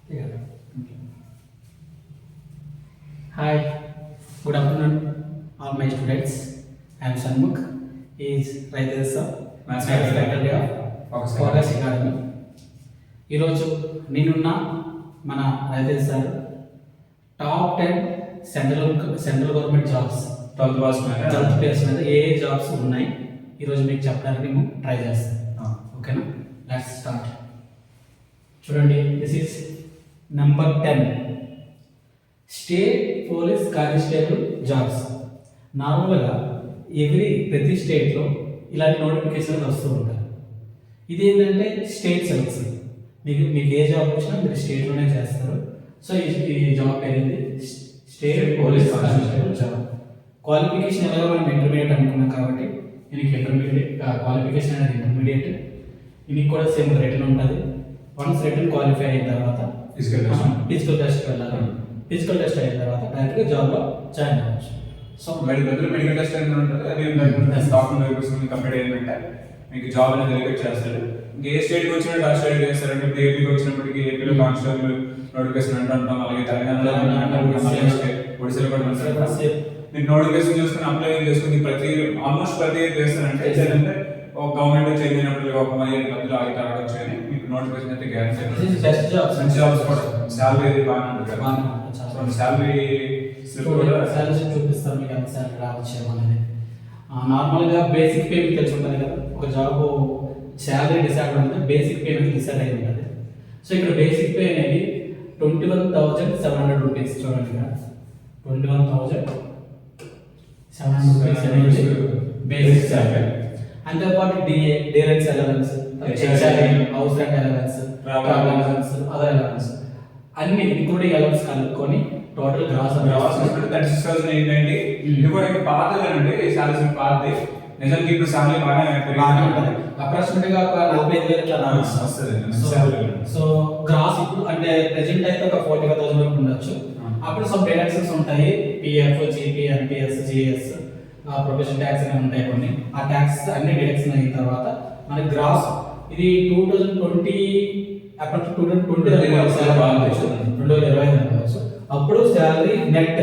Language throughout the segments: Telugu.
Yeah. Hi, good afternoon, all my students. I am Shanmukh. He is Raitesa, Maths faculty of Focus Academy. ఈరోజు నేనున్న మన రైతు sir top 10 central government jobs 12th place మీద ఏ జాబ్స్ ఉన్నాయి ఈరోజు మీకు చెప్పడానికి మేము ట్రై చేస్తాం. ఓకేనా, లెట్స్ స్టార్ట్. చూడండి, this is number 10 state police constable jobs. నార్మల్గా ప్రతి స్టేట్లో ఇలాంటి నోటిఫికేషన్ వస్తూ ఉంటాయి. ఇది ఏంటంటే స్టేట్ సెలెక్షన్. మీకు ఏ జాబ్ వచ్చినా మీరు స్టేట్లోనే చేస్తారు. సో ఈ జాబ్ అనేది state police constable job. Qualification ఎలాగో మనం ఇంటర్మీడియట్ అనుకున్నాం కాబట్టి దీనికి ఇంటర్మీడియట్ క్వాలిఫికేషన్ అనేది ఇంటర్మీడియట్. దీనికి కూడా సేమ్ రిటర్న్ ఉంటుంది. వన్స్ రిటర్న్ క్వాలిఫై అయిన తర్వాత ఫిజికల్ టెస్ట్ వెళ్ళాలి. ఫిజికల్ టెస్ట్ అయిన తర్వాత డైరెక్ట్గా జాబ్లో జాయిన్ అవ్వచ్చు. సో మెడికల్ టెస్ట్ అనేది ఉంటుంది. అది డాక్టర్ వెరిఫికేషన్ కంప్లీట్ అయిందంటే మీకు జాబ్ అనేది వెరిఫై చేస్తారు. ఇంకా ఏ స్టేట్కి వచ్చినట్టు ఆ స్టేట్ చేస్తారంటే ఇప్పుడు ఏపీకి వచ్చినప్పటికీ ఏపీలో కానిస్టేబుల్ నోటిఫికేషన్ అంటుంటాం. అలాగే తెలంగాణలో ఒడిశాలో కూడా మీరు నోటిఫికేషన్ చేసుకుని అప్లై చేసుకుని ఆల్మోస్ట్ ప్రతి ఇయర్ చేస్తారంటే ఏంటంటే ఒక గవర్నమెంట్ చేంజ్ అయినప్పుడు ఒక 10 మధ్యలో ఆగితే ఆగొచ్చు అని మీకు నోటిఫికేషన్ అయితే గ్యారెంటీ. మంచి జాబ్స్ కూడా శాలరీ బాగానే ఉంటుంది కదా. శాలరీ చూపిస్తాను మీకు ఎంత శాలరీ రావచ్చు అనేది. నార్మల్గా బేసిక్ పే మీకు తెలిసి ఉంటుంది కదా. ఒక జాబ్ శాలరీ డిసైడ్ ఉంటుంది, బేసిక్ పే అనేది డిసైడ్ అయి ఉంటుంది. సో ఇక్కడ బేసిక్ పే అనేది 21,700 రూపీస్. చూడండి, ఇక్కడ 21,700 రూపీస్ అనేది బేసిక్ శాలరీ. అంతేపాటు direct allowance, house rent allowance, travel allowance, other allowance అన్ని ఇంక్లూడింగ్ అలవెన్స్ కలుపుకొని టోటల్ గ్రాస్ 36,000 ఏంటండి. ఇది కూడా పాతదేనండి, శాలరీ పాతది. నిజానికి ఇప్పుడు శాలరీ బాగానే ఉంటుంది. అప్రాక్సిమేట్ గా ఒక 45,000 ఇట్లా వస్తుంది. సో గ్రాస్ ఇప్పుడు అంటే ప్రెసెంట్ అయితే ఒక 45,000 వరకు ఉండొచ్చు. అప్పుడు సమ్ డిడక్షన్స్ ఉంటాయి, PF, GP, NPS, GS, professional tax అనేవి ఉంటాయి కొన్ని. ఆ ట్యాక్స్ అన్ని డిడక్షన్ అయిన తర్వాత మన గ్రాస్ ఇది 2020 2025 అప్పుడు శాలరీ నెట్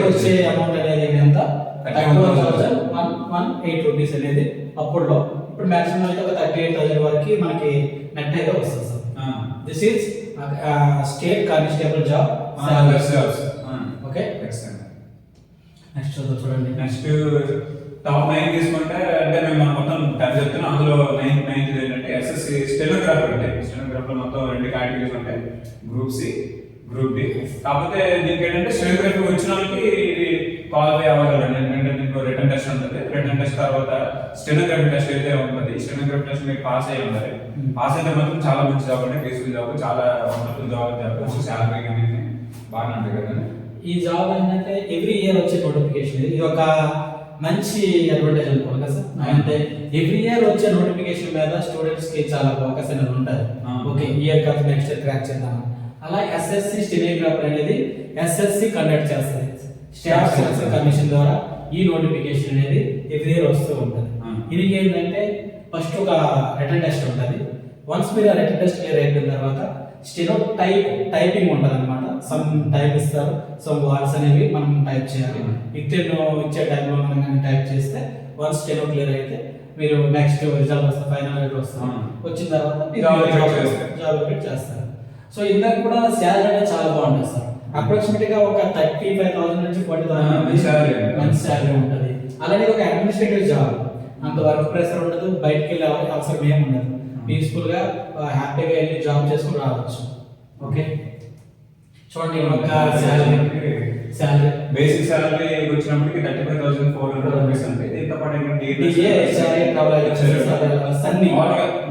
వచ్చే అమౌంట్ అనేది ఎంత 1,108 రూపీస్ అనేది అప్పుడులో. ఇప్పుడు మాక్సిమం అయితే ఒక 38,000 వరకు మనకి నెట్ అయితే వస్తుంది sir. This is state constable job. Okay, next చూడండి. నెక్స్ట్ టాప్ 9 తీసుకుంటే అంటే మేము మొత్తం 10 చెప్తున్నాం. అందులో 9 ఏంటంటే ఎస్ఎస్సి స్టెనోగ్రాఫర్. అంటే స్టెనోగ్రాఫర్ మొత్తం 2 కేటగిరీస్ ఉంటాయి, గ్రూప్ సి, గ్రూప్ డి. కాకపోతే దీనికి ఏంటంటే స్టెనోగ్రఫీ వచ్చిన వాళ్ళకి ఇది క్వాలిఫై అవ్వగలండి. ఎందుకంటే దీనికి రిటర్న్ టెస్ట్ ఉంటుంది. రిటర్న్ టెస్ట్ తర్వాత స్టెనోగ్రఫీ టెస్ట్ అయితే ఉంటుంది. స్టెనోగ్రఫీ టెస్ట్ మీరు పాస్ అయ్యి ఉండాలి. పాస్ అయితే మాత్రం చాలా మంచి జాబ్ అండి, పీస్ఫుల్ జాబ్, చాలా వండర్ఫుల్ జాబ్. శాలరీ అనేది బాగానే ఉంటుంది కదండి. ఈ జాబ్ ఏంటంటే ఎవ్రీ ఇయర్ వచ్చే నోటిఫికేషన్. ఇది ఒక మంచి అడ్వాంటేజ్ అనుకోవాలి కదా సార్. అంటే ఎవ్రీ ఇయర్ వచ్చే నోటిఫికేషన్ మీద స్టూడెంట్స్ కి చాలా ఫోకస్ అనేది ఉంటుంది. ఓకే, ఇయర్ కాదు నెక్స్ట్ ఇయర్ క్రాక్ చేద్దాం. అలా ఎస్ఎస్సి స్టెనోగ్రాఫర్ అనేది ఎస్ఎస్సి కండక్ట్ చేస్తుంది. స్టాఫ్ సెలక్షన్ కమిషన్ ద్వారా ఈ నోటిఫికేషన్ అనేది ఎవ్రీ ఇయర్ వస్తూ ఉంటుంది. ఇది ఏంటంటే ఫస్ట్ ఒక రిటర్న్ టెస్ట్ ఉంటుంది. వన్స్ మీరు ఆ రిటర్న్ టెస్ట్ క్లియర్ అయిపోయిన తర్వాత స్టెనో టైపింగ్ ఉంటుంది అనమాట. సమ్ టైప్ ఇస్తారు, సమ్ వర్డ్స్ అనేవి మనం టైప్ చేయాలి. ఇచ్చే టైంలో మనం కానీ టైప్ చేస్తే వన్స్ స్టెనో క్లియర్ అయితే మీరు నెక్స్ట్ రిజల్ట్ వస్తుంది, ఫైనల్ రిజల్ట్ వస్తుంది. వచ్చిన తర్వాత జాబ్ రిపీట్ చేస్తారు. సో ఇందాక కూడా శాలరీ అనేది చాలా బాగుంటుంది సార్. అప్రాక్సిమేట్ గా ఒక 35,000 నుంచి 40,000 మంచి శాలరీ ఉంటుంది. అలాగే ఒక అడ్మినిస్ట్రేటివ్ జాబ్, అంత వర్క్ ప్రెషర్ ఉండదు, బయటకు వెళ్ళే అవసరం ఏమి ఉండదు. పీస్ఫుల్ గా హ్యాపీగా వెళ్ళి జాబ్ చేసుకుని రావచ్చు. ఓకే, చూడండి ఒక శాలరీ బేసిక్ శాలరీ వచ్చినప్పటికి 35,400 రూపీస్ అంటే దీంతో పాటు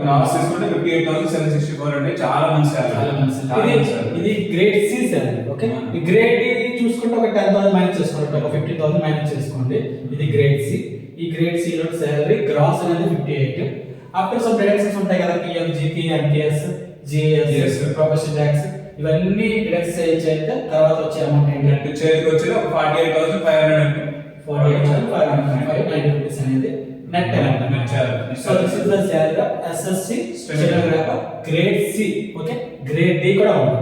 గ్రాస్ తీసుకుంటే 58,764 అంటే చాలా మంచి శాలరీ. ఇది గ్రేడ్ సి శాలరీ. ఓకే, ఈ గ్రేడ్ డి చూసుకుంటే ఒక 10,000 మైనస్ చేసుకోండి, ఒక 15,000 మైనస్ చేసుకోండి. ఇది గ్రేడ్ సి. ఈ గ్రేడ్ సి లో శాలరీ గ్రాస్ అనేది 58. ఆఫ్టర్ సమ్ డిడక్షన్స్ ఉంటాయి కదా, PF, GP, NPS, GS, professional tax, ఇవన్నీ డిడక్ట్స్ అయితే తర్వాత వచ్చే అమౌంట్ ఏంటంటే చేతికి వచ్చేది ఒక 48,590 రూపీస్ అనేది net talent. So this is the salary SSC stenographer grade C. Okay, grade D కూడా ఉంది.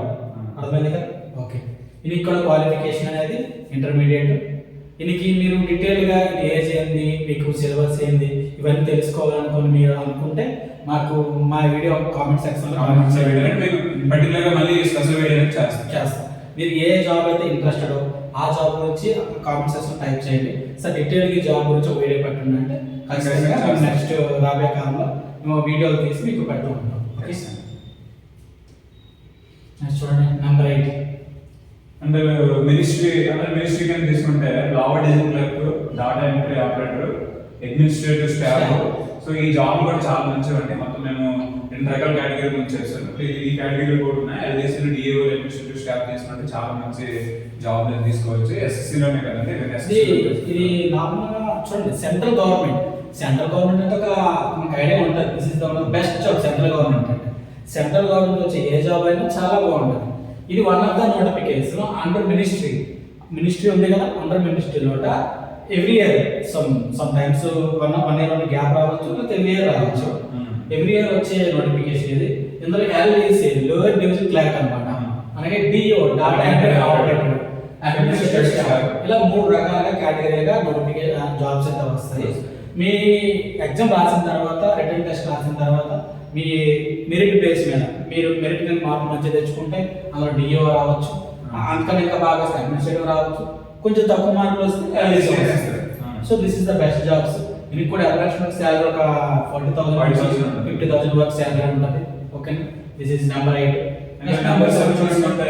అర్థమైంది కదా? ఓకే, ఇది ఇక్కడ క్వాలిఫికేషన్ అనేది ఇంటర్మీడియట్. దీనికి మీరు డీటెయిల్గా ఏజ్ ఏంది, మీకు సిలబస్ ఏంది, ఇవన్నీ తెలుసుకోవాలనుకుని మీరు అనుకుంటే మాకు మా వీడియో కామెంట్ సెక్షన్లో కామెంట్స్ పర్టికులర్గా మళ్ళీ స్పెషల్ వీడియో చేస్తాం. మీరు ఏ జాబ్ అయితే ఇంట్రెస్టెడో ఆ జాబ్ గురించి కామెంట్ సెక్షన్ టైప్ చేయండి. సార్ డీటెయిల్గా ఈ జాబ్ గురించి ఒక వీడియో పెట్టండి అంటే ఖచ్చితంగా నెక్స్ట్ రాబోయే కాలంలో మేము వీడియోలు తీసి మీకు పెడుతూ ఉంటాం. ఓకే సార్, నెక్స్ట్ చూడండి నెంబర్ 8. అంటే మినిస్ట్రీ కానీ తీసుకుంటే lower division clerk, data entry operator, administrative staff. So ఈ జాబ్ కూడా చాలా మంచివి అండి. మొత్తం మేము 2 రకాల కేటగిరీ గురించి చేస్తాను. ఈ కేటగిరీ కూడా ఉన్నాయి. LDCలో DAO అడ్మినిస్ట్రేటివ్ స్టాఫ్ తీసుకుంటే చాలా మంచి జాబ్ తీసుకోవచ్చు. SSCలోనే కదండి. ఇది నార్మల్గా చూడండి, సెంట్రల్ గవర్నమెంట్ అంటే ఒక మనకు ఐడియా ఉంటుంది. This is the best job central government అంటే. సెంట్రల్ గవర్నమెంట్ వచ్చే ఏ జాబ్ అయినా చాలా బాగుంటుంది. ఇది one of the notification under ministry ఉంది కదా, అండర్ మినిస్ట్రీలో every year some times one year gap రావచ్చు, లేకపోతే ఎవ్రీ ఇయర్ రావచ్చు. ఎవ్రీ ఇయర్ వచ్చే నోటిఫికేషన్ ఇది. ఇందులో LDC లోయర్ డివిజన్ క్లర్క్ అనమాట, అలాగే DO data entry operator, administrative staff, ఇలా 3 రకాలుగా కేటగిరీగా నోటిఫికేషన్ జాబ్స్ అయితే వస్తాయి. మీ ఎగ్జామ్ రాసిన తర్వాత, రిటర్న్ టెస్ట్ రాసిన తర్వాత మీ మెరిట్ బేస్ మీద మీరు మెరిట్ మీద మార్కులు మంచిగా తెచ్చుకుంటే అందులో DO రావచ్చు, అంతకన్నా ఇంకా బాగా వస్తే అడ్మినిస్ట్రేటివ్ రావచ్చు, కొంచెం తక్కువ మార్కులు వస్తే LDC వస్తుంది. So this is the best jobs. దీనికి కూడా అప్రాక్సిమేట్ శాలరీ ఒక 40,000 50,000 వరకు శాలరీ ఉంటుంది. Okay, this is number 8. Number 7 చూసుకుంటే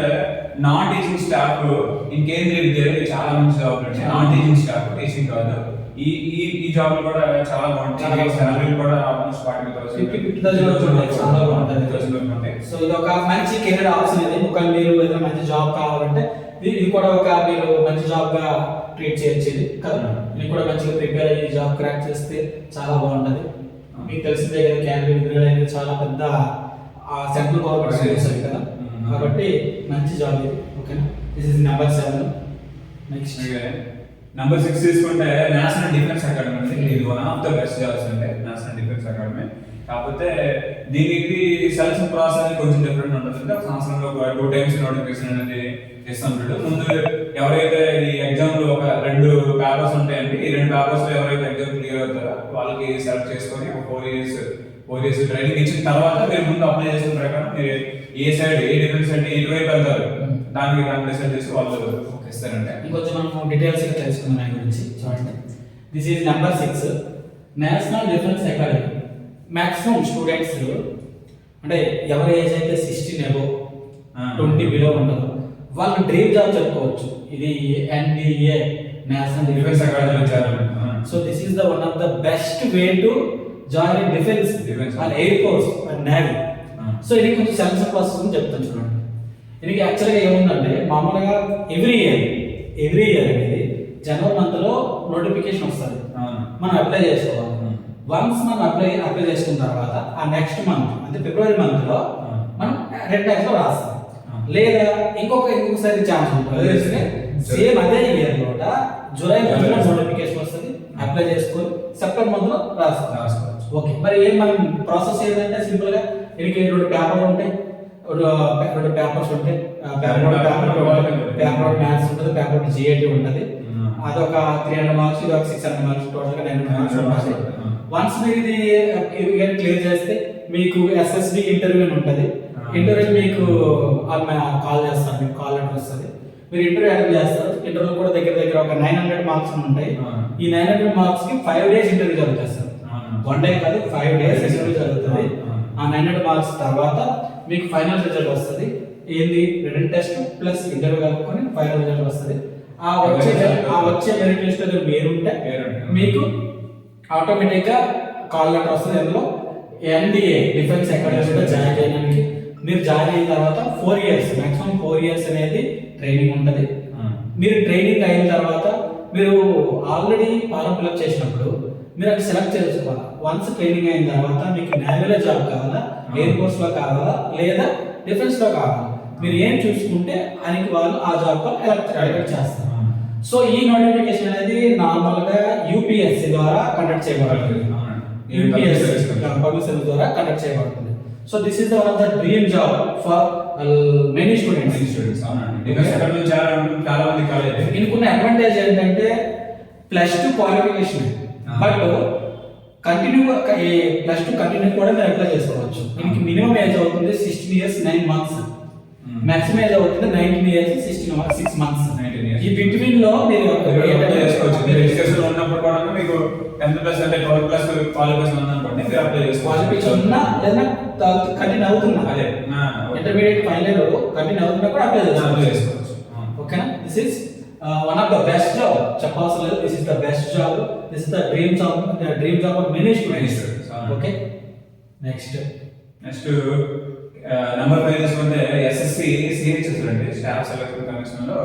నాన్ టీచింగ్ స్టాఫ్ ఇన్ కేంద్రీయ విద్యాలయం చాలా మంచి job. Non teaching staff, teaching కాదు. ఈ జాబ్ కూడా చాలా బాగుంటుంది. శాలరీ కూడా ఆల్మోస్ట్ 50,000 చాలా బాగుంటుంది. సో ఇది ఒక మంచి కెరీర్ ఆప్షన్. ఇది ఒక మీరు ఏదైనా మంచి జాబ్ కావాలంటే ఇది కూడా ఒక మీరు మంచి జాబ్ గా ట్రీట్ చేయొచ్చు. ఇది కదా, మీరు కూడా మంచిగా ప్రిపేర్ అయ్యి జాబ్ క్రాక్ చేస్తే చాలా బాగుంటుంది. మీకు తెలిసిందే కదా, కేంద్రీయ విద్యాలయం అనేది చాలా పెద్ద సెంట్రల్ గవర్నమెంట్ సర్వీస్ కదా, కాబట్టి మంచి జాబ్ ఇది. ఓకేనా, this is number 7. Next number 6 తీసుకుంటే నేషనల్ డిఫెన్స్ అకాడమీ అండి. ఇది one of the best jobs అంటే నేషనల్ డిఫెన్స్ అకాడమీ. కాకపోతే దీనికి సెలక్షన్ ప్రాసెస్ కొంచెం డిఫరెంట్ ఉంటుంది. అంటే సంవత్సరంలో 2 times నోటిఫికేషన్ అనేది ఇస్తుంటాడు. ముందు ఎవరైతే ఈ ఎగ్జామ్లో ఒక 2 పేపర్స్ ఉంటాయండి. ఈ 2 పేపర్స్లో ఎవరైతే ఎగ్జామ్ క్లియర్ అవుతారో వాళ్ళకి సెలెక్ట్ చేసుకొని ఒక 4 years ట్రైనింగ్ ఇచ్చిన తర్వాత మీరు ముందు అప్లై చేసిన ప్రకారం మీరు ఏ సైడ్, ఏ డిఫెన్స్ అంటే ఇటువైపు వెళ్తారు, దానికి డిసైడ్ చేసి వాళ్ళు ఇస్తారంటే. ఇంకొంచెం మనం డీటెయిల్స్ తెలుసుకుందాం దాని గురించి. చూడండి, this is number 6 national defence academy. Maximum students అంటే ఎవరి ఏజ్ అయితే 16 above 20 below ఉంటుందో వాళ్ళు డ్రీమ్ జాబ్ చెప్పుకోవచ్చు. ఇది NDA national defence academy. So this is the one of the best way to join in defence and air force and navy. So ఇది కొంచెం సెలక్షన్ ప్రాసెస్ అని చెప్తాను. చూడండి, దీనికి యాక్చువల్గా ఏముందంటే మామూలుగా ఎవ్రీ ఇయర్ అనేది జనవరి మంత్లో నోటిఫికేషన్ వస్తుంది, మనం అప్లై చేసుకోవాలి. వన్స్ మనం అప్లై చేసుకున్న తర్వాత ఆ నెక్స్ట్ మంత్ అంటే ఫిబ్రవరి మంత్లో మనం రిటర్న్ టెస్ట్ రాస్తాం. లేదా ఇంకొకసారి ఛాన్స్ ఉంటుంది. సేమ్ అదే ఇయర్ లో జూలై మంత్లో నోటిఫికేషన్ వస్తుంది, అప్లై చేసుకొని సెప్టెంబర్ మంత్లో రాసుకోవచ్చు. ఓకే, మరి మనం ప్రాసెస్ ఏంటంటే సింపుల్ గా దీనికి 2 పేపర్లు ఉంటాయి, 2 పేపర్స్ ఉంటాయి. పేపర్ మ్యాథ్స్ ఉంటుంది, పేపర్ GAT ఉంటుంది. అదొక 300 మార్క్స్, ఇది ఒక 600 మార్క్స్, టోటల్ గా 900 మార్క్స్ ఉంటుంది. వన్స్ మీరు ఇది క్లియర్ చేస్తే మీకు SSB ఇంటర్వ్యూ ఉంటుంది. ఇంటర్వ్యూ మీకు కాల్ చేస్తారు, మీకు కాల్ లెటర్ వస్తుంది. మీరు ఇంటర్వ్యూ అటెండ్ చేస్తారు. ఇంటర్వ్యూ కూడా దగ్గర ఒక 900 మార్క్స్ ఉంటాయి. ఈ 900 మార్క్స్ కి 5 days ఇంటర్వ్యూ జరుగుతుంది సార్. 1 day కాదు, 5 days ఇంటర్వ్యూ జరుగుతుంది. ఆ 900 మార్క్స్ తర్వాత మీకు ఫైనల్ రిజల్ట్ వస్తుంది. ఏంది, రిటన్ టెస్ట్ ప్లస్ ఇంటర్వ్యూ కలుపుకొని ఫైనల్ రిజల్ట్ వస్తుంది. ఆ వచ్చే మెరిట్ లిస్ట్ మీరు ఉంటే మీకు ఆటోమేటిక్ గా కాల్ లెటర్ వస్తుంది. అందులో NDA డిఫెన్స్ అకాడమీలో జాయిన్ చేయడానికి మీరు జాయిన్ అయిన తర్వాత 4 years మాక్సిమం 4 years అనేది ట్రైనింగ్ ఉంటుంది. మీరు ట్రైనింగ్ అయిన తర్వాత మీరు ఆల్రెడీ ఫారం ఫిల్అప్ చేసినప్పుడు మీరు అది సెలెక్ట్ చేసుకోవాలి. వన్స్ ట్రైనింగ్ అయిన తర్వాత మీకు నేవీలో జాబ్ కావాలా, ఎయిర్ ఫోర్స్ లో కావాలా, లేదా డిఫెన్స్ లో కావాలా, మీరు ఏం చూసుకుంటే ఆయనకి వాళ్ళు ఆ జాబ్ ఎలక్ట్ చేస్తారు. సో ఈ నోటిఫికేషన్ అనేది నార్మల్ గా యూపీఎస్సి ద్వారా కండక్ట్ చేయబడుతుంది. యూపీఎస్సి పబ్లిక్ సర్వీస్ ద్వారా కండక్ట్ చేయబడుతుంది. So this is one of the dream job for many students. అవునండి. చాలా మంది కాలేదు. దీనికి అడ్వాంటేజ్ ఏంటంటే +2 క్వాలిఫికేషన్, బట్ కంటిన్యూగా +2 కంటిన్యూ కూడా మీరు అప్లై చేసుకోవచ్చు. దీనికి మినిమం ఏజ్ అవుతుంది 16 ఇయర్స్ 9 మంత్స్, మాక్సిమం ఏజ్ అవుతుంది 19 ఇయర్స్ 6 మంత్స్. ఈ బిట్వీన్ లో మీరు అప్లై చేసుకోవచ్చు. మీరు ఎడ్యుకేషన్ ఉన్నప్పుడు కూడా మీకు 10th ప్లస్ అంటే 12 ప్లస్ క్వాలిఫికేషన్ ఉందనుకోండి, మీరు అప్లై చేసుకోవచ్చు. క్వాలిఫికేషన్ ఉన్నా లేదా కంటిన్యూ అవుతున్నా, అదే ఇంటర్మీడియట్ ఫైనల్ ఇయర్ కంటిన్యూ అవుతున్నా కూడా అప్లై చేసుకోవచ్చు. ఓకేనా? This is one of the best job. చెప్పాల్సిన లేదు, this is the best job. This is the dream job of many students. Okay, next number 5 తీసుకుంటే ఎస్ఎస్సి సిహెచ్ఎస్ అండి, స్టాఫ్ సెలక్షన్ కమిషన్ లో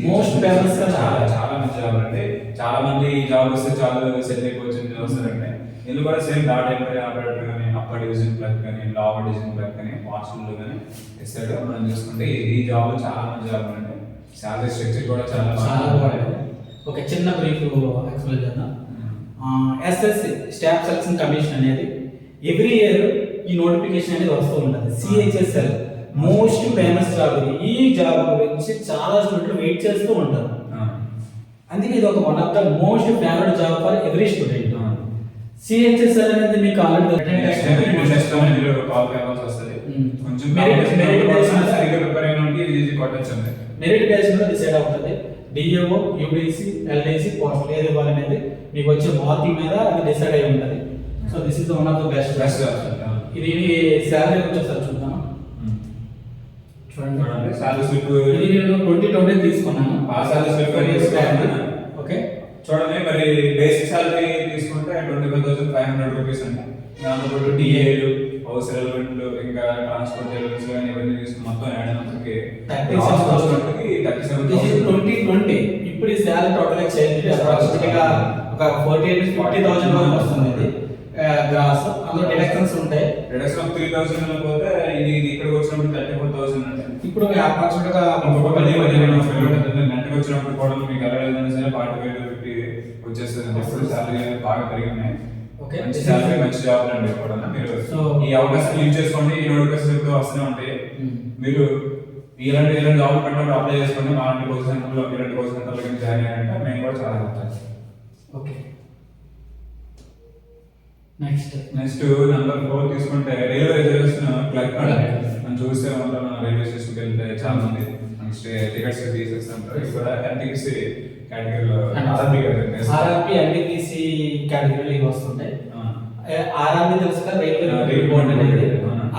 మోస్ట్ ఫేమస్ గా చాలా మంచి జాబ్ అండి. చాలా మంది ఈ జాబ్ వస్తే చాలా సెటిల్ అయిపోవచ్చు చూస్తారండి. ఇది కూడా సేమ్ డాటా ఎంట్రీ ఆపరేటర్ కానీ, అప్పర్ డివిజన్ క్లర్క్ కానీ, లోవర్ డివిజన్ క్లర్క్ కానీ, పార్సల్ కానీ ఇస్తాడు. మనం చూసుకుంటే ఈ జాబ్ చాలా మంచి జాబ్ అండి. శాలరీ స్ట్రక్చర్ కూడా చాలా బాగుంది. ఒక చిన్న బ్రీఫ్ ఎక్స్ప్లెయిన్ చేద్దాం. ఎస్ఎస్సి స్టాఫ్ సెలక్షన్ కమిషన్ అనేది ఎవ్రీ ఇయర్ ఈ నోటిఫికేషన్ అనేది వస్తూ ఉంటుంది. సిహెచ్ఎస్ఎల్ మోస్ట్ ఫేమస్ జాబ్ ఇది. ఈ జాబ్ గురించి చాలా స్టూడెంట్లు వెయిట్ చేస్తూ ఉంటారు. అందుకే ఇది ఒక one of the most favourite job for every student. CHSL అనేది మీకు ఆల్రెడీ మెరిట్ బేస్ మీద డిసైడ్ అవుతుంది. డిఏఓ, యూడిసి, ఎల్డీసీ, పోస్టల్ ఏది ఇవ్వాలనేది మీకు వచ్చే మార్కింగ్ మీద అది డిసైడ్ అయి ఉంటుంది. So this is one of the best. ఇది శాలరీ వచ్చేసరి చూద్దాం. చూడండి, శాలరీ స్లిప్ ఇది నేను 2020 తీసుకున్నాను. ఆ శాలరీ స్లిప్ ఓకే, చూడండి. మరి బేసిక్ శాలరీ తీసుకుంటే 25,500 రూపీస్ అండి. దాంతో డిఏలు, హౌస్ ఎలిమెంట్లు, ఇంకా ట్రాన్స్పోర్ట్ ఎలిమెంట్స్ కానీ ఇవన్నీ తీసుకుని మొత్తం యాడ్ అయినప్పటికీ 2020. ఇప్పుడు ఈ శాలరీ టోటల్ చేంజ్ అప్రాక్సిమేట్ గా ఒక 40,000 వరకు వస్తుంది. ఇది గ్రాస్, అందులో డిడక్షన్స్ ఉంటాయి. డిడక్షన్ 3,000 పోతే ఇది ఇక్కడికి వచ్చినప్పుడు 34,000 అంటే ఇప్పుడు అప్రాక్సిమేట్ గా నెట్కి వచ్చినప్పుడు కూడా మీకు ఎలా ఏదైనా సరే 40,000 వచ్చేస్తుంది. ఇప్పుడు శాలరీ బాగా పెరిగి ఉన్నాయి. ఓకే, మంచి శాలరీ, మంచి జాబ్ అండి. ఎప్పుడన్నా మీరు ఈ అవకాశం యూజ్ చేసుకోండి. ఈ నోటిఫికేషన్ ఇప్పుడు వస్తూనే ఉంటాయి. మీరు ఇలాంటి జాబ్ పెట్టినప్పుడు అప్లై చేసుకోండి. మాలాంటి కోచింగ్ సెంటర్లో, ఇలాంటి కోచింగ్ సెంటర్లో జాయిన్ అయ్యారంటే మేము కూడా చాలా చెప్తాం. ఓకే, నెక్స్ట్ నెంబర్ 4 తీసుకుంటే రైల్వే రిజర్వేషన్ క్లర్క్ అండి. మనం చూస్తే ఉంటాం, మన రైల్వే స్టేషన్కి వెళ్తే చాలా మంది టికెట్స్ తీసేస్తుంటారు. ఇది కూడా ఎన్టీపీసీ కేటగిరీలో ఆర్ఆర్పి ఎన్టీపీసీ కేటగిరీలో వస్తుంటాయి. ఆర్ఆర్పి తెలుసు కదా, రైల్వే బోర్డ్ అనేది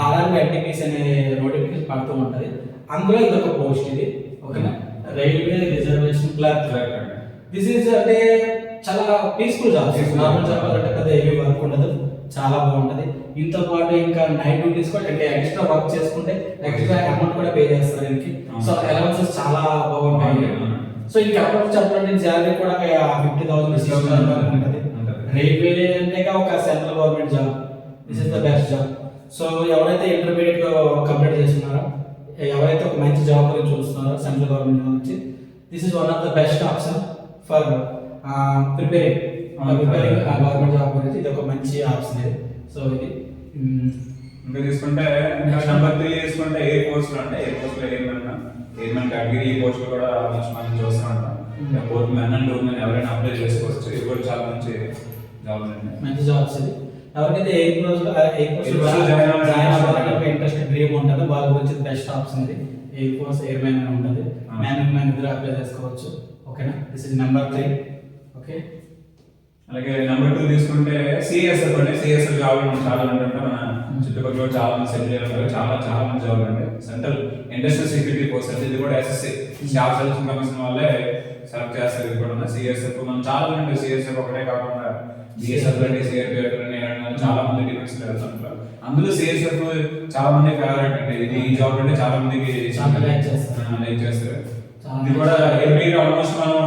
ఆర్ఆర్పి ఎన్టీపీసీ అనే నోటిఫికేషన్ పడుతూ ఉంటుంది. అందులో ఇదొక పోస్ట్. ఇది ఓకేనా, railway reservation clerk. This is అంటే చాలా పీస్ఫుల్ జాబ్. నార్మల్ జాబ్ అంటే పెద్ద హెవీ వర్క్ ఉండదు, చాలా బాగుంటది. ఇంతో పాటు ఇంకా నైట్ డ్యూటీస్ కూడా అంటే ఎక్స్ట్రా వర్క్ చేసుకుంటే ఎక్స్ట్రా అమౌంట్ కూడా పే చేస్తారు దీనికి. సో అలవెన్సెస్ చాలా బాగుంటాయి. సో ఇంకా అప్పుడు చెప్పాలంటే శాలరీ కూడా 50,000 ఉంటుంది. రైల్వే అంటే ఒక central government job. This is the best job. So ఎవరైతే ఇంటర్మీడియట్ కంప్లీట్ చేస్తున్నారో, ఎవరైతే ఒక మంచి జాబ్ గురించి చూస్తున్నారో సెంట్రల్ గవర్నమెంట్ గురించి, this is one of the best option for preparing government job గురించి. ఇది ఒక మంచి ఆప్షన్ ఇది. సో ఇది ఇంకా తీసుకుంటే నెంబర్ 3 తీసుకుంటే ఎయిర్ ఫోర్స్ లో, అంటే ఎయిర్ ఫోర్స్ లో ఎయిర్మెన్ కేటగిరీ. ఈ పోస్ట్ కూడా మనం చూస్తూ ఉంటాం. బోత్ మెన్ అండ్ ఉమెన్ ఎవరైనా అప్లై చేసుకోవచ్చు. ఇది కూడా చాలా మంచి జాబ్ అండి, మంచి జాబ్స్ ఇది. ఎవరికైతే ఎయిర్ ఫోర్స్ జాయిన్ అవ్వాలంటే ఇంట్రెస్ట్, డ్రీమ్ ఉంటుందో వాళ్ళ గురించి బెస్ట్ ఆప్షన్ ఇది. ఎయిర్ ఫోర్స్ ఎయిర్ మ్యాన్ అని ఉంటుంది. మ్యాన్ అండ్ మ్యాన్ ఇద్దరు అప్లై చేసుకోవచ్చు. ఓకేనా, దిస్ ఇస్ నెంబర్ 3. ఓకే, అలాగే నెంబర్ 2 తీసుకుంటే సిఎస్ఎఫ్ అండి. సిఎస్ఎఫ్ జాబ్ మనం చాలా ఉంటుంటే మన చుట్టుపక్కల చాలా మంది సెటిల్ అయ్యారు. చాలా మంది జాబ్ అండి. సెంట్రల్ ఇండస్ట్రియల్ సెక్యూరిటీ ఫోర్స్ అంటే ఇది కూడా ఎస్ఎస్సి స్టాఫ్ సెలక్షన్ కమిషన్ వాళ్ళే సెలెక్ట్ చేస్తారు. ఇది కూడా సిఎస్ఎఫ్ మనం చాలా మంది సిఎస్ఎఫ్ ఒకటే కాకుండా బిఎస్ఎఫ్ అని, సిఆర్పిఎఫ్ అని చాలా మంది డిఫెన్స్ వెళ్తుంటారు. అందులో సిఎస్ఎఫ్ చాలా మంది ఫేవరెట్ అండి. ఇది ఈ జాబ్ అంటే చాలా మందికి లైక్ చేస్తారు. ఇది కూడా ఎవ్రీ ఆల్మోస్ట్ మనం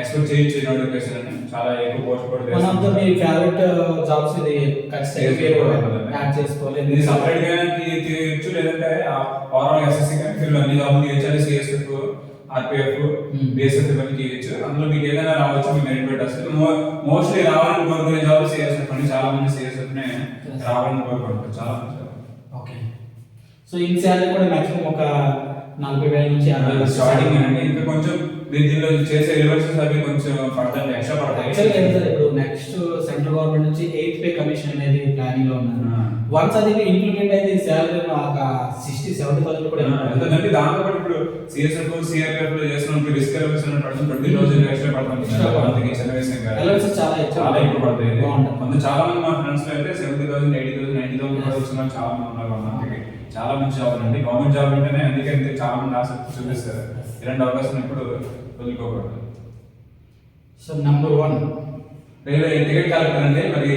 ఎక్స్పెక్ట్ చేయొచ్చు నోటిఫికేషన్ అని. చాలా ఎక్కువ పోస్ట్ కూడా one of the me favourite jobs ఇది. ఖచ్చితంగా యాడ్ చేసుకోవాలి. ఇది సెపరేట్ గా తీయొచ్చు, లేదంటే ఓవరాల్ ఎస్ఎస్సి కానీ అన్ని జాబ్లు తీయొచ్చు. అది సిఎస్ఎఫ్ ఆర్పిఎఫ్, బిఎస్ఎఫ్ ఇవన్నీ చేయొచ్చు. అందులో మీకు ఏదైనా రావచ్చు, మీకు మెరిట్ పెట్టాల్సి. మోస్ట్లీ రావాలని కోరుకునే జాబ్ సిఎస్ఎఫ్ అండి. చాలా మంది సిఎస్ఎఫ్ నే రావాలని కోరుకుంటారు, చాలా మంది. ఓకే. సో ఇన్ శాలరీ కూడా మాక్సిమం ఒక 40,000 నుంచి 50,000 స్టార్టింగ్ అండి. ఇంకా కొంచెం దీనిలో చేసే ఎలివేషన్స్ అవి కొంచెం పడతాయి, ఎక్స్ట్రా పడతాయి. యాక్చువల్గా ఏంటంటే ఇప్పుడు నెక్స్ట్ సెంట్రల్ గవర్నమెంట్ నుంచి 8th పే కమిషన్ అనేది ప్లానింగ్ లో ఉన్నారు. వన్స్ అది ఇంప్లిమెంట్ అయితే ఈ శాలరీ ఒక 60-70,000 కూడా ఎందుకంటే దాంతో పాటు ఇప్పుడు సిఎస్ఎఫ్, సిఆర్పిఎఫ్ లో చేస్తున్నప్పుడు రిస్క్ ఎలివేషన్ పడుతుంది, 20,000 ఎక్స్ట్రా పడుతుంది. చిన్న విషయం కాదు, చాలా ఎక్కువ పడతాయి. కొంత చాలా మంది మా ఫ్రెండ్స్ లో అయితే 70,000, 80,000, 90,000 కూడా వచ్చిన వాళ్ళు చాలా మంది ఉన్నారు. మనకి చాలా మంచి జాబ్ అండి. గవర్నమెంట్ జాబ్ అంటేనే అందుకే చాలా మంది ఆసక్తి చూపిస్తారు. ఇలాంటి అవకాశం ఇప్పుడు వదులుకోకూడదు. So number 1 railway ticket collector అంటే మరి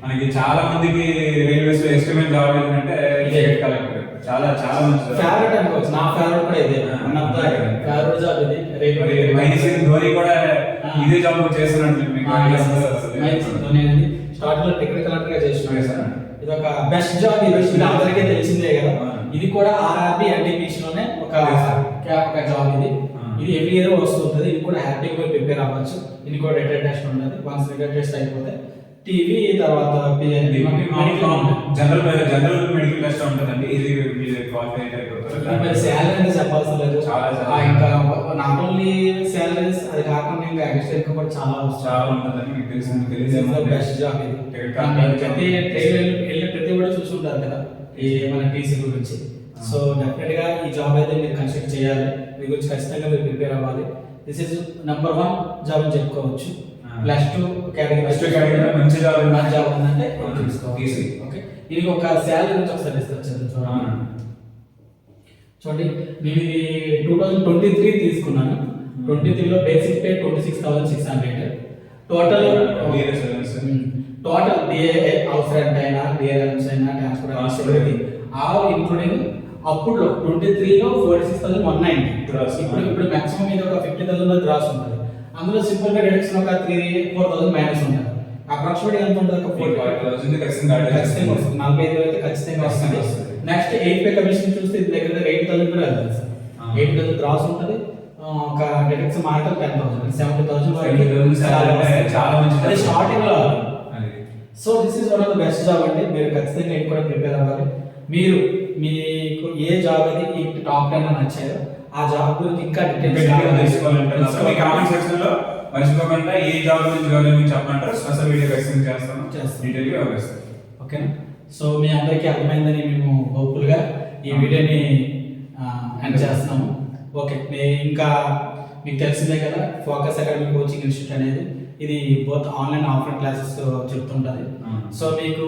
మనకి చాలా మందికి రైల్వేస్ లో ఎస్టిమేట్ జాబ్ ఏంటంటే టికెట్ కలెక్టర్. చాలా చాలా మంచి ఫేవరెట్ అనుకోవచ్చు. నా ఫేవరెట్ కూడా ఇదే, ఫేవరెట్ జాబ్ ఇది. రైల్వే ధోని కూడా ఇదే జాబ్ చేస్తున్నట్టు ధోని అనేది స్టార్ట్ లో టికెట్ కలెక్టర్ గా చేస్తున్నాడు. ఇది ఒక బెస్ట్ జాబ్. ఇది అందరికీ తెలిసిందే కదా. ఇది కూడా ఆర్ఆర్బి ఎన్టీపీసీ లోనే ఒక జాబ్. ఇది ఎవ్రీ ఇయర్ వస్తుంటది. ఇది కూడా హ్యాపీగా ప్రిపేర్ అవ్వచ్చు. ఇది కూడా రిటైర్ టెస్ట్ ఉంటుంది. వన్స్ రిటైర్ టెస్ట్ అయిపోతే టీవీ తర్వాత జనరల్ మెడికల్ టెస్ట్ ఉంటుందండి. ఇది మీరు క్వాలిఫై అయిపోతారు. శాలరీ చెప్పాల్సిన లేదు. ఇంకా నాట్ ఓన్లీ శాలరీస్, అది కాకుండా ఇంకా ఎక్స్ట్రా ఇన్కమ్ కూడా చాలా ఉంటుందని మీకు తెలిసింది. బెస్ట్ జాబ్ ఇది. ప్రతి ప్రతి కూడా చూసుకుంటారు కదా ఈ మన టీసీ గురించి. సో డెఫినెట్ గా ఈ జాబ్ అయితే మీరు కన్సిడర్ చేయాలి. మీ గురించి ఖచ్చితంగా మీరు ప్రిపేర్ అవ్వాలి. దిస్ ఇస్ నెంబర్ 1 జాబ్ అని చెప్పుకోవచ్చు. +2 కేటగిరీ మంచి జాబ్ ఉందంటే తీసుకోవాలి. ఓకే. ఇది ఒక శాలరీ గురించి ఒకసారి డిస్కస్ చేద్దాం. చూడండి, నేను ఇది 2023 తీసుకున్నాను. 23లో basic pay 26,600. Total DA house rent అయినా, డిఏ అలవెన్స్ అయినా, ట్రాన్స్పోర్ట్ ఎవ్రీథింగ్ ఆల్ ఇంక్లూడింగ్. అప్పుడు 23లో 46,190. ఇప్పుడు మాక్సిమం ఇది ఒక 50,000 గ్రాస్ ఉంటుంది. అందులో సింపుల్ గా డిడక్షన్ ఒక 3-4,000 మైనస్ ఉంటుంది. అప్రాక్సిమేట్ ఎంత ఉంటుంది? ఒక 40,000 ఖచ్చితంగా వస్తుంది. 45,000 అయితే ఖచ్చితంగా వస్తుంది. నెక్స్ట్ 8th పే కమిషన్ చూస్తే ఇది దగ్గర 8,000 కూడా వెళ్తుంది. 8,000 గ్రాస్ ఉంటుంది. ఒక డిడక్షన్ మాత్రం 10,000, 70,000 వరకు చాలా మంచి స్టార్టింగ్ లో. So this is one of the best job అండి. మీరు ఖచ్చితంగా ఇది కూడా ప్రిపేర్ అవ్వాలి. మీకు ఏ జాబ్ అయితే ఈ టాప్ 10 నచ్చాయో ఆ జాబ్ గురించి ఇంకా డీటెయిల్స్ తెలుసుకోవాలంటే మీ కామెంట్ సెక్షన్ లో మర్చిపోకుండా ఏ జాబ్ గురించి చెప్పమంటారు, స్పెషల్ వీడియో ఎక్స్ప్లెయిన్ చేస్తాను, డీటెయిల్ గా వివరిస్తాను. ఓకేనా? సో మీ అందరికీ అర్థమైందని మేము హోప్ఫుల్ గా ఈ వీడియోని ఎండ్ చేస్తున్నాము. ఓకే. ఇంకా మీకు తెలిసిందే కదా, ఫోకస్ అకాడమీ కోచింగ్ ఇన్స్టిట్యూట్ అనేది ఇది బోత్ ఆన్లైన్ ఆఫ్లైన్ క్లాసెస్ చెప్తుంటుంది. సో మీకు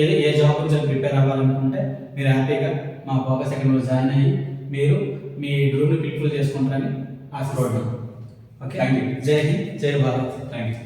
ఏ జాబ్ గురించి ప్రిపేర్ అవ్వాలనుకుంటే మీరు హ్యాపీగా మా ఫోకస్ అకాడమీలో జాయిన్ అయ్యి మీరు మీ డ్రీమ్ని ఫుల్ఫిల్ చేసుకుంటారని ఆశిస్తున్నాను. ఓకే. Thank you. జై హింద్, జై భారత్. Thank you.